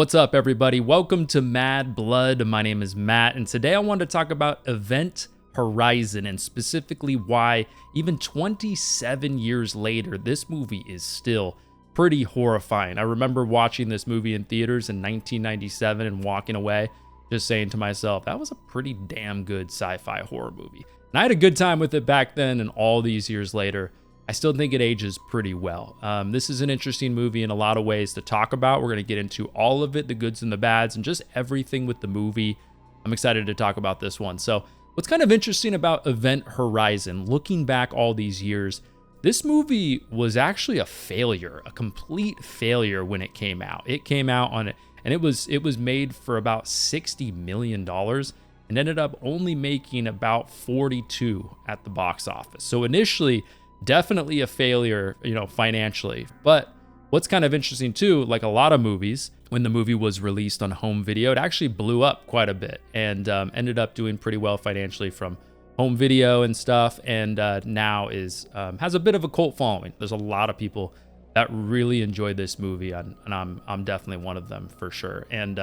What's up, everybody? Welcome to Mad Blood. My name is Matt, and today I wanted to talk about Event Horizon and specifically why, even 27 years later, this movie is still pretty horrifying. I remember watching this movie in theaters in 1997 and walking away just saying to myself, that was a pretty damn good sci-fi horror movie. And I had a good time with it back then, and all these years later, I still think it ages pretty well. This is an interesting movie in a lot of ways to talk about. We're going to get into all of it, the goods and the bads, and just everything with the movie. I'm excited to talk about this one. So what's kind of interesting about Event Horizon, looking back all these years, this movie was actually a failure, a complete failure when it came out. It came out on it, and it was made for about $60 million and ended up only making about 42 at the box office. So initially, definitely a failure, financially. But what's kind of interesting too, like a lot of movies, when the movie was released on home video, it actually blew up quite a bit and ended up doing pretty well financially from home video and stuff. And now has a bit of a cult following. There's a lot of people that really enjoy this movie, and I'm definitely one of them for sure. And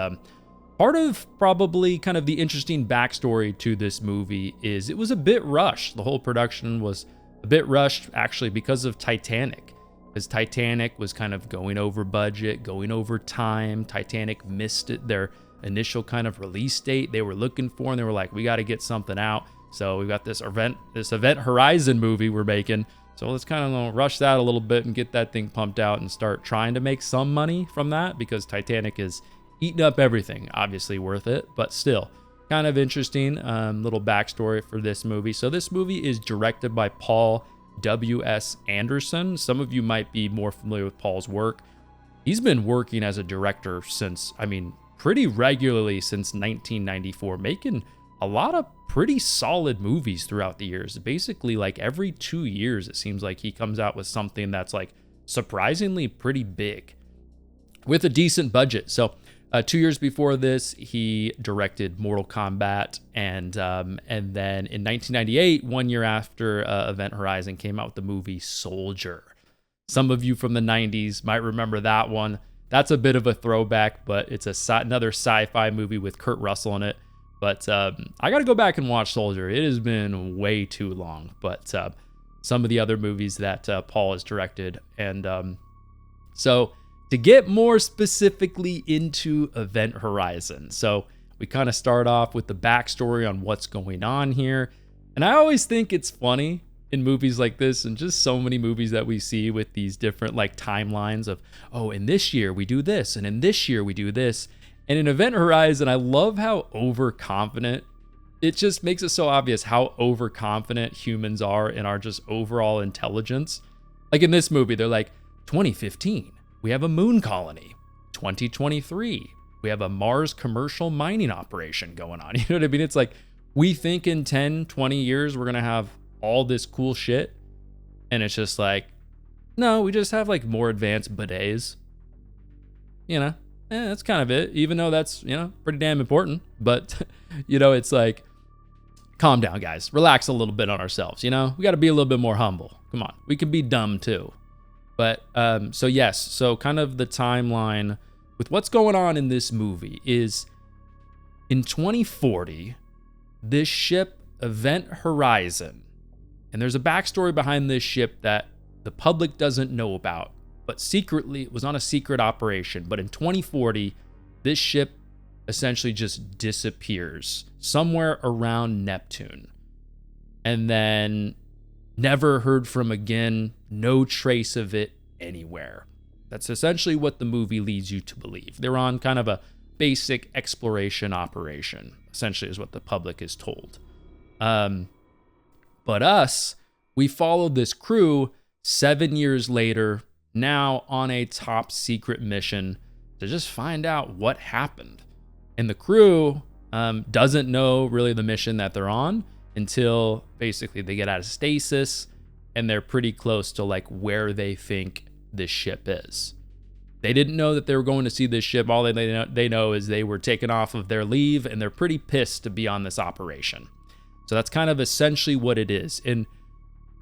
part of probably kind of the interesting backstory to this movie is it was a bit rushed. The whole production was a bit rushed actually because of Titanic, because Titanic was kind of going over budget, going over time. Titanic missed their initial kind of release date they were looking for, and they were like, we got to get something out. So we've got this Event Horizon movie we're making. So let's kind of rush that a little bit and get that thing pumped out and start trying to make some money from that, because Titanic is eating up everything. Obviously worth it, but still. Kind of interesting little backstory for this movie. So this movie is directed by Paul W.S. Anderson. Some of you might be more familiar with Paul's work. He's been working as a director pretty regularly since 1994, making a lot of pretty solid movies throughout the years. Basically, like every 2 years, it seems like he comes out with something that's like surprisingly pretty big with a decent budget. So 2 years before this, he directed Mortal Kombat, and then in 1998, 1 year after Event Horizon, came out with the movie Soldier. Some of you from the 90s might remember that one. That's a bit of a throwback, but it's another sci-fi movie with Kurt Russell in it. But I got to go back and watch Soldier. It has been way too long. But some of the other movies that Paul has directed, and so. To get more specifically into Event Horizon, so we kind of start off with the backstory on what's going on here. And I always think it's funny in movies like this, and just so many movies that we see with these different like timelines of, oh, in this year we do this, and in this year we do this. And in Event Horizon, I love how overconfident, it just makes it so obvious how overconfident humans are in our just overall intelligence. Like in this movie, they're like, 2015. We have a moon colony. 2023, we have a Mars commercial mining operation going on. You know what I mean? It's like, we think in 10, 20 years, we're going to have all this cool shit. And it's just like, no, we just have like more advanced bidets. That's kind of it. Even though that's, pretty damn important. But, it's like, calm down, guys. Relax a little bit on ourselves, We got to be a little bit more humble. Come on. We can be dumb too. But so kind of the timeline with what's going on in this movie is in 2040, this ship, Event Horizon, and there's a backstory behind this ship that the public doesn't know about, but secretly, it was on a secret operation. But in 2040, this ship essentially just disappears somewhere around Neptune. And then never heard from again, no trace of it anywhere. That's essentially what the movie leads you to believe. They're on kind of a basic exploration operation, essentially is what the public is told. But we followed this crew 7 years later, now on a top secret mission to just find out what happened. And the crew doesn't know really the mission that they're on until basically they get out of stasis and they're pretty close to like where they think this ship is. They didn't know that they were going to see this ship. All they know is they were taken off of their leave, and they're pretty pissed to be on this operation. So that's kind of essentially what it is. And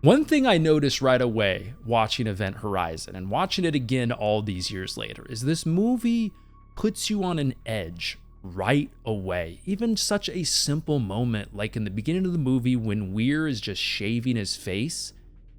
one thing I noticed right away watching Event Horizon and watching it again all these years later is this movie puts you on an edge right away. Even such a simple moment like in the beginning of the movie when Weir is just shaving his face,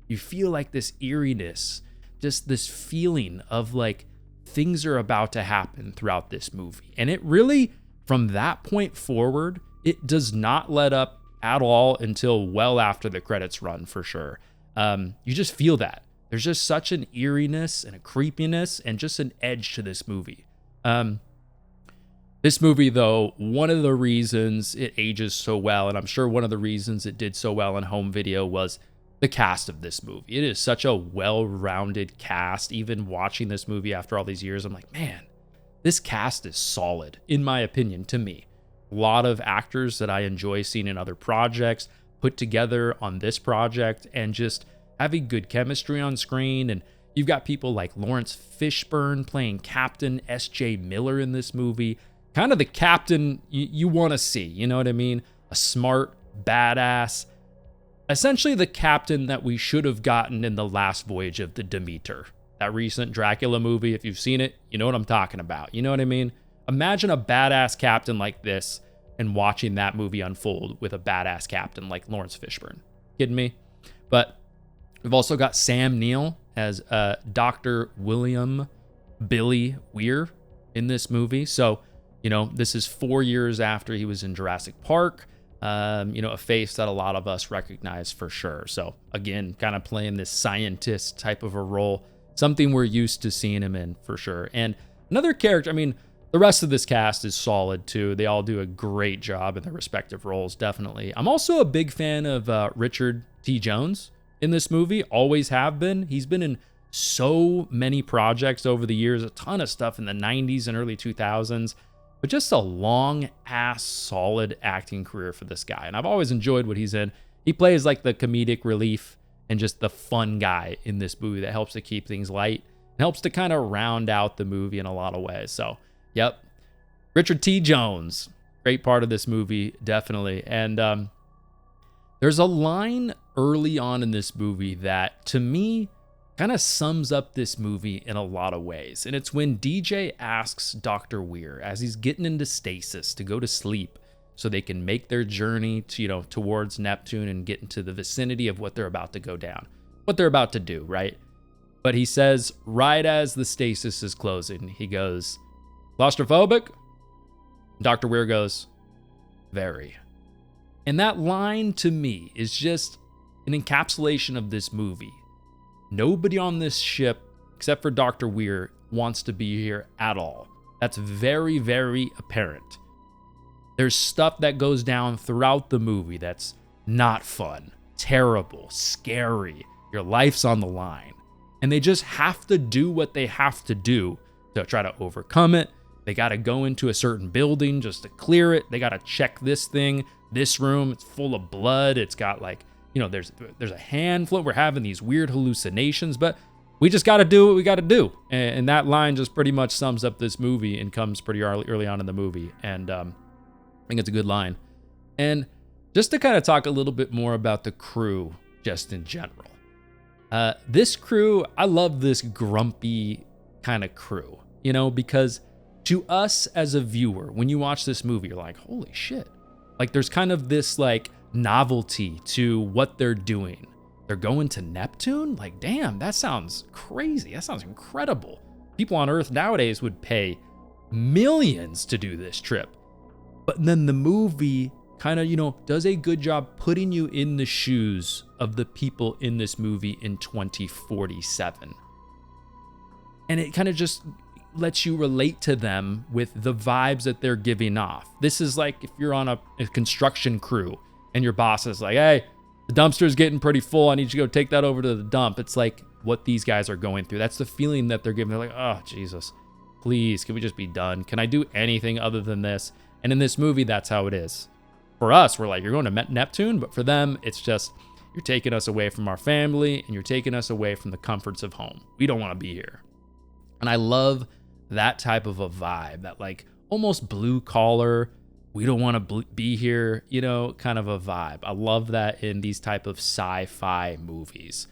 you feel like this eeriness, just this feeling of like things are about to happen throughout this movie. And it really, from that point forward, it does not let up at all until well after the credits run, for sure. You just feel that. There's just such an eeriness and a creepiness and just an edge to this movie. This movie, though, one of the reasons it ages so well, and I'm sure one of the reasons it did so well in home video, was the cast of this movie. It is such a well-rounded cast. Even watching this movie after all these years, I'm like, man, this cast is solid, in my opinion, to me. A lot of actors that I enjoy seeing in other projects put together on this project and just having good chemistry on screen. And you've got people like Lawrence Fishburne playing Captain S.J. Miller in this movie. Kind of the captain you want to see, you know what I mean? A smart, badass, essentially the captain that we should have gotten in The Last Voyage of the Demeter. That recent Dracula movie, if you've seen it, you know what I'm talking about. You know what I mean? Imagine a badass captain like this and watching that movie unfold with a badass captain like Lawrence Fishburne. Kidding me? But we've also got Sam Neill as Dr. William Billy Weir in this movie. So, you know, this is 4 years after he was in Jurassic Park. You know, a face that a lot of us recognize for sure. So again, kind of playing this scientist type of a role, something we're used to seeing him in for sure. And another character, I mean, the rest of this cast is solid too. They all do a great job in their respective roles, definitely. I'm also a big fan of Richard T. Jones in this movie, always have been. He's been in so many projects over the years, a ton of stuff in the 90s and early 2000s. But just a long-ass, solid acting career for this guy. And I've always enjoyed what he's in. He plays like the comedic relief and just the fun guy in this movie that helps to keep things light and helps to kind of round out the movie in a lot of ways. So, yep. Richard T. Jones, great part of this movie, definitely. And there's a line early on in this movie that, to me, kind of sums up this movie in a lot of ways. And it's when DJ asks Dr. Weir, as he's getting into stasis, to go to sleep so they can make their journey to, you know, towards Neptune and get into the vicinity of what they're about to go down, what they're about to do, right? But he says, right as the stasis is closing, he goes, "Claustrophobic?" Dr. Weir goes, "Very." And that line to me is just an encapsulation of this movie. Nobody on this ship, except for Dr. Weir, wants to be here at all. That's very, very apparent. There's stuff that goes down throughout the movie that's not fun, terrible, scary. Your life's on the line. And they just have to do what they have to do to try to overcome it. They got to go into a certain building just to clear it. They got to check this thing, this room. It's full of blood. It's got like, you know, there's a hand float. We're having these weird hallucinations, but we just got to do what we got to do. And that line just pretty much sums up this movie and comes pretty early on in the movie. And I think it's a good line. And just to kind of talk a little bit more about the crew, just in general. This crew, I love this grumpy kind of crew, you know, because to us as a viewer, when you watch this movie, you're like, holy shit. Like there's kind of this like novelty to what they're doing. They're going to Neptune? Like, damn, that sounds crazy. That sounds incredible. People on Earth nowadays would pay millions to do this trip. But then the movie kind of, you know, does a good job putting you in the shoes of the people in this movie in 2047. And it kind of just lets you relate to them with the vibes that they're giving off. This is like if you're on a construction crew and your boss is like, hey, the dumpster's getting pretty full. I need you to go take that over to the dump. It's like what these guys are going through. That's the feeling that they're giving. They're like, oh, Jesus, please, can we just be done? Can I do anything other than this? And in this movie, that's how it is. For us, we're like, you're going to Neptune. But for them, it's just, you're taking us away from our family and you're taking us away from the comforts of home. We don't want to be here. And I love that type of a vibe, that like almost blue collar, we don't want to be here, you know, kind of a vibe. I love that in these type of sci-fi movies.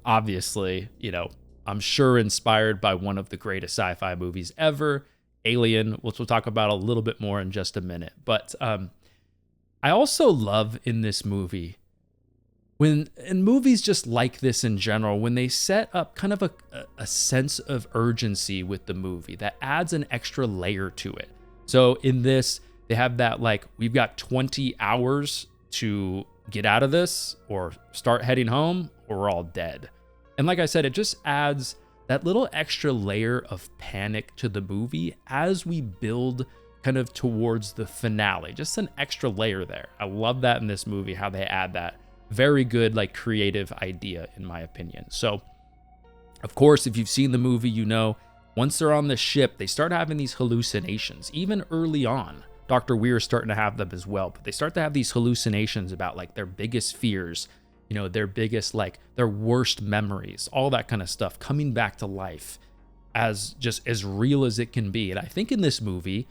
Obviously, you know, I'm sure inspired by one of the greatest sci-fi movies ever, alien, which we'll talk about a little bit more in just a minute. But I also love in this movie, when in movies just like this in general, when they set up kind of a sense of urgency with the movie that adds an extra layer to it. So in this, they have that like, we've got 20 hours to get out of this or start heading home or we're all dead. And like I said, it just adds that little extra layer of panic to the movie as we build kind of towards the finale. Just an extra layer there. I love that in this movie, how they add that. Very good, like, creative idea, in my opinion. So, of course, if you've seen the movie, you know, once they're on the ship, they start having these hallucinations. Even early on, Dr. Weir's starting to have them as well. But they start to have these hallucinations about, like, their biggest fears, you know, their biggest, like, their worst memories, all that kind of stuff coming back to life as just as real as it can be. And I think in this movie,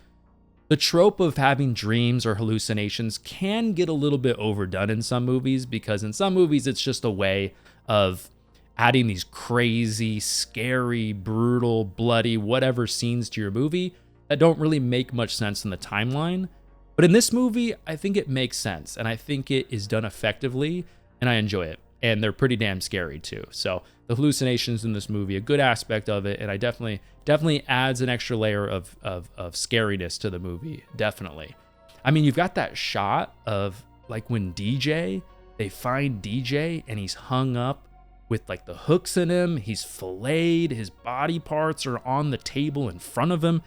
the trope of having dreams or hallucinations can get a little bit overdone in some movies, because in some movies it's just a way of adding these crazy, scary, brutal, bloody, whatever scenes to your movie that don't really make much sense in the timeline. But in this movie, I think it makes sense, and I think it is done effectively, and I enjoy it. And they're pretty damn scary too. So the hallucinations in this movie, a good aspect of it, and I definitely adds an extra layer of scariness to the movie. Definitely. I mean, you've got that shot of like when they find DJ and he's hung up with like the hooks in him. He's filleted. His body parts are on the table in front of him.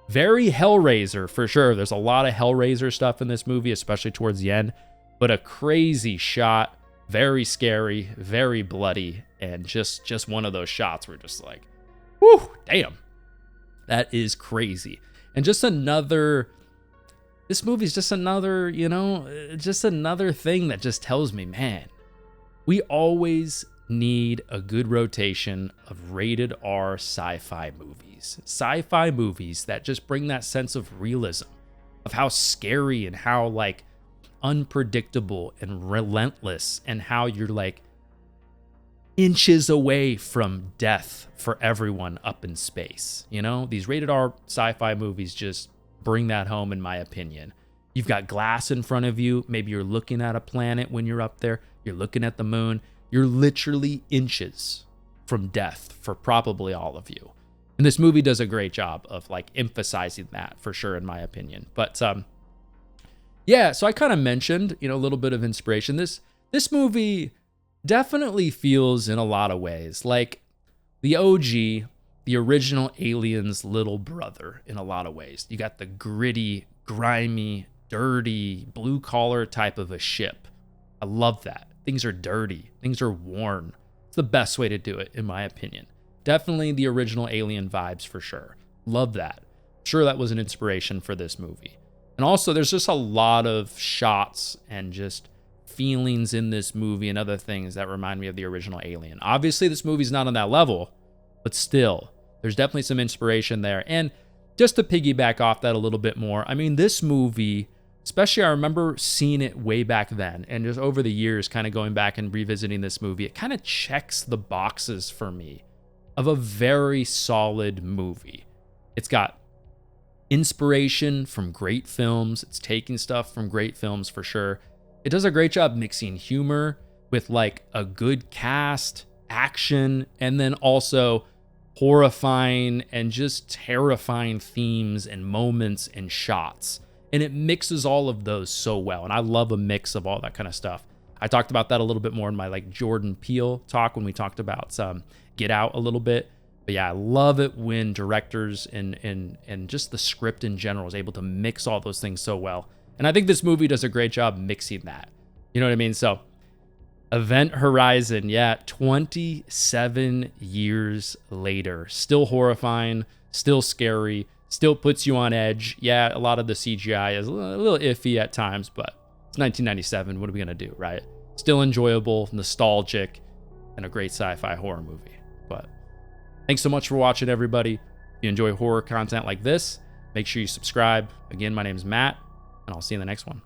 Very Hellraiser for sure. There's a lot of Hellraiser stuff in this movie, especially towards the end, but a crazy shot. Very scary, very bloody, and just one of those shots where just like, whew, damn, that is crazy. And just another, this movie's just another, you know, just another thing that just tells me, man, we always need a good rotation of rated R sci-fi movies. Sci-fi movies that just bring that sense of realism, of how scary and how like unpredictable and relentless, and how you're like inches away from death for everyone up in space. You know, these rated R sci-fi movies just bring that home, in my opinion. You've got glass in front of you. Maybe you're looking at a planet when you're up there. You're looking at the moon. You're literally inches from death for probably all of you. And this movie does a great job of like emphasizing that for sure, in my opinion. But yeah, so I kind of mentioned, you know, a little bit of inspiration. This movie definitely feels in a lot of ways like the OG, the original Alien's little brother in a lot of ways. You got the gritty, grimy, dirty, blue collar type of a ship. I love that. Things are dirty. Things are worn. It's the best way to do it, in my opinion. Definitely the original Alien vibes for sure. Love that. Sure, that was an inspiration for this movie. And also, there's just a lot of shots and just feelings in this movie and other things that remind me of the original Alien. Obviously, this movie's not on that level, but still, there's definitely some inspiration there. And just to piggyback off that a little bit more, I mean, this movie, especially I remember seeing it way back then, and just over the years, kind of going back and revisiting this movie, it kind of checks the boxes for me of a very solid movie. It's got inspiration from great films. It's taking stuff from great films for sure. It does a great job mixing humor with like a good cast, action, and then also horrifying and just terrifying themes and moments and shots. And it mixes all of those so well. And I love a mix of all that kind of stuff. I talked about that a little bit more in my like Jordan Peele talk when we talked about Get Out a little bit. But yeah, I love it when directors and just the script in general is able to mix all those things so well. And I think this movie does a great job mixing that. You know what I mean? So Event Horizon, yeah, 27 years later, still horrifying, still scary, still puts you on edge. Yeah, a lot of the CGI is a little iffy at times, but it's 1997. What are we going to do, right? Still enjoyable, nostalgic, and a great sci-fi horror movie. But thanks so much for watching, everybody. If you enjoy horror content like this, make sure you subscribe. Again, my name is Matt, and I'll see you in the next one.